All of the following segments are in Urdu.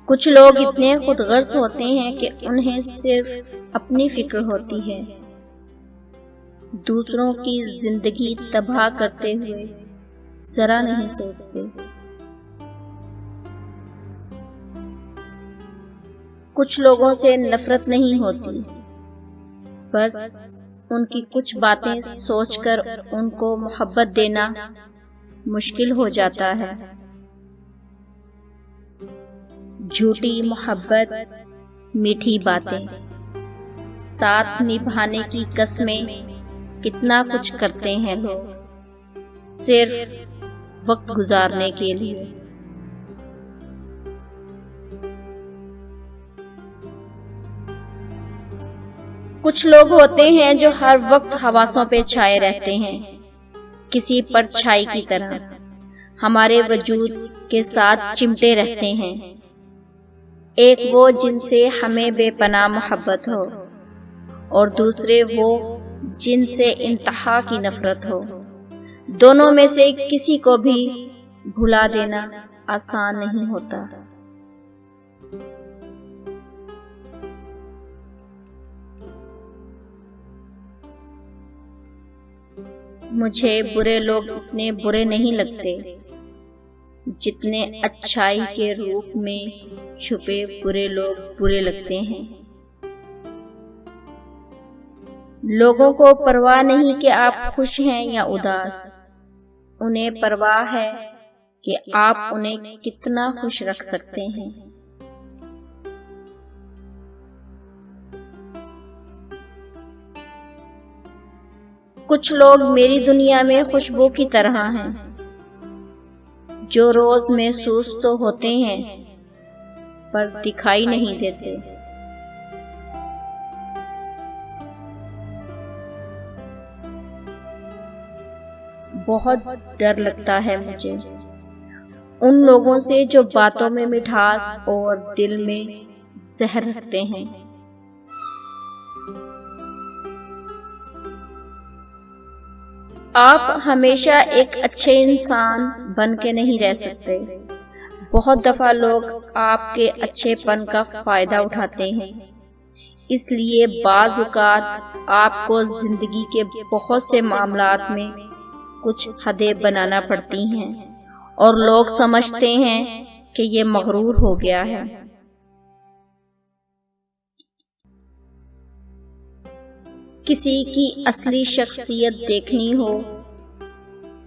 کچھ لوگ اتنے خود غرض ہوتے ہیں کہ انہیں صرف اپنی فکر ہوتی ہے، دوسروں کی زندگی تباہ کرتے ہوئے ذرا نہیں سوچتے۔ کچھ لوگوں سے نفرت نہیں ہوتی، بس ان کی کچھ باتیں سوچ کر ان کو محبت دینا مشکل ہو جاتا ہے۔ جھوٹی محبت، میٹھی باتیں، ساتھ نبھانے کی قسمیں، کتنا کچھ کرتے ہیں لوگ صرف وقت گزارنے کے لیے۔ کچھ لوگ ہوتے ہیں جو ہر وقت حواسوں پہ چھائے رہتے ہیں، کسی پرچھائی کی طرح ہمارے وجود کے ساتھ چمٹے رہتے ہیں۔ ایک وہ جن سے ہمیں بے پناہ محبت ہو، اور دوسرے وہ جن سے انتہا کی نفرت ہو۔ دونوں میں سے کسی کو بھی بھلا دینا آسان نہیں ہوتا۔ مجھے برے لوگ اتنے برے نہیں لگتے جتنے اچھائی کے روپ میں چھپے برے لوگ برے لگتے ہیں۔ لوگوں کو پرواہ نہیں کہ آپ خوش ہیں یا اداس، انہیں پرواہ ہے کہ آپ انہیں کتنا خوش رکھ سکتے ہیں۔ کچھ لوگ میری دنیا میں خوشبو کی طرح ہیں، جو روز محسوس تو ہوتے ہیں پر دکھائی نہیں دیتے۔ بہت ڈر لگتا ہے مجھے ان لوگوں سے جو باتوں میں مٹھاس اور دل میں زہر رکھتے ہیں۔ آپ ہمیشہ ایک اچھے انسان بن کے نہیں رہ سکتے۔ بہت دفعہ لوگ آپ کے اچھے پن کا فائدہ اٹھاتے ہیں، اس لیے بعض اوقات آپ کو زندگی کے بہت سے معاملات میں کچھ حدیں بنانا پڑتی ہیں، اور لوگ سمجھتے ہیں کہ یہ مغرور ہو گیا ہے۔ کسی کی اصلی شخصیت دیکھنی ہو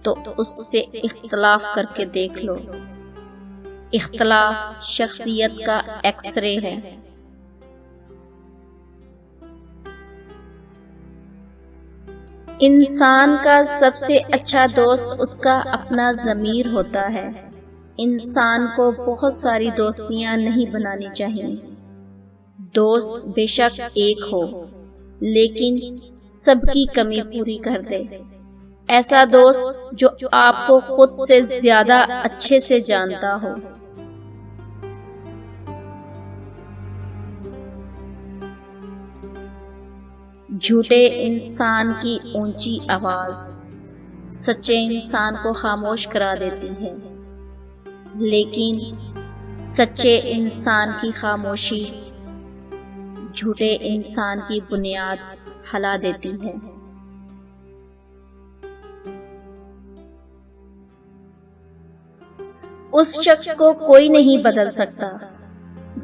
تو اس سے اختلاف کر کے دیکھ لو۔ اختلاف شخصیت کا ایکس رے ہے۔ انسان کا سب سے اچھا دوست اس کا اپنا ضمیر ہوتا ہے۔ انسان کو بہت ساری دوستیاں نہیں بنانی چاہیے۔ دوست بے شک ایک ہو، لیکن سب کی کمی پوری کر دے۔ ایسا دوست جو آپ کو خود سے زیادہ اچھے سے جانتا ہو۔ جھوٹے انسان کی اونچی آواز سچے انسان کو خاموش کرا دیتی ہے، لیکن سچے انسان کی خاموشی جھوٹے انسان کی بنیاد ہلا دیتی ہے۔ اس شخص کو کوئی نہیں بدل سکتا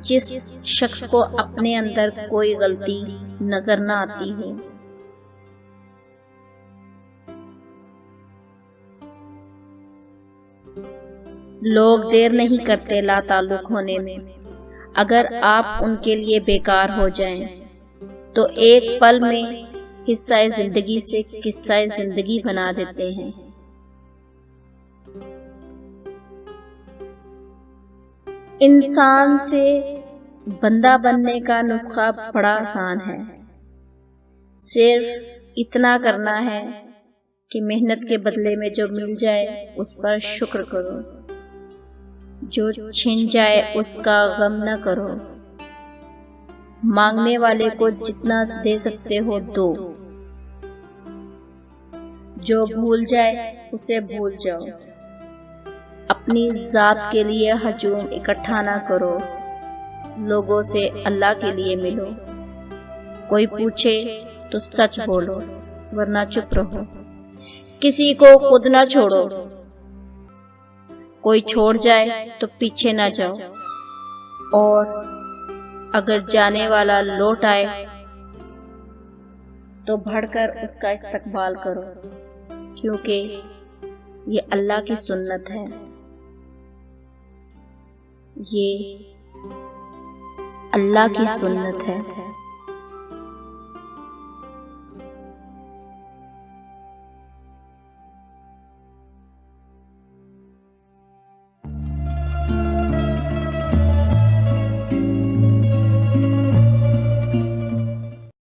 جس شخص کو اپنے اندر کوئی غلطی نظر نہ آتی ہو۔ لوگ دیر نہیں کرتے لا تعلق ہونے میں۔ اگر آپ ان کے لیے بیکار ہو جائیں تو ایک پل میں حصہ زندگی سے قصہ زندگی بنا دیتے ہیں۔ انسان سے بندہ بننے کا نسخہ بڑا آسان ہے۔ صرف اتنا کرنا ہے کہ محنت کے بدلے میں جو مل جائے اس پر شکر کرو، جو چھن جائے اس کا غم نہ کرو۔ مانگنے والے کو جتنا دے سکتے ہو دو، جو بھول جائے اسے بھول جاؤ۔ اپنی ذات کے لیے ہجوم اکٹھا نہ کرو، لوگوں سے اللہ کے لیے ملو۔ کوئی پوچھے تو سچ بولو ورنہ چپ رہو۔ کسی کو خود نہ چھوڑو، کوئی چھوڑ جائے تو پیچھے نہ جاؤ، اور اگر جانے والا لوٹ آئے تو بڑھ کر اس کا استقبال کرو، کیونکہ یہ اللہ کی سنت ہے، یہ اللہ کی سنت ہے۔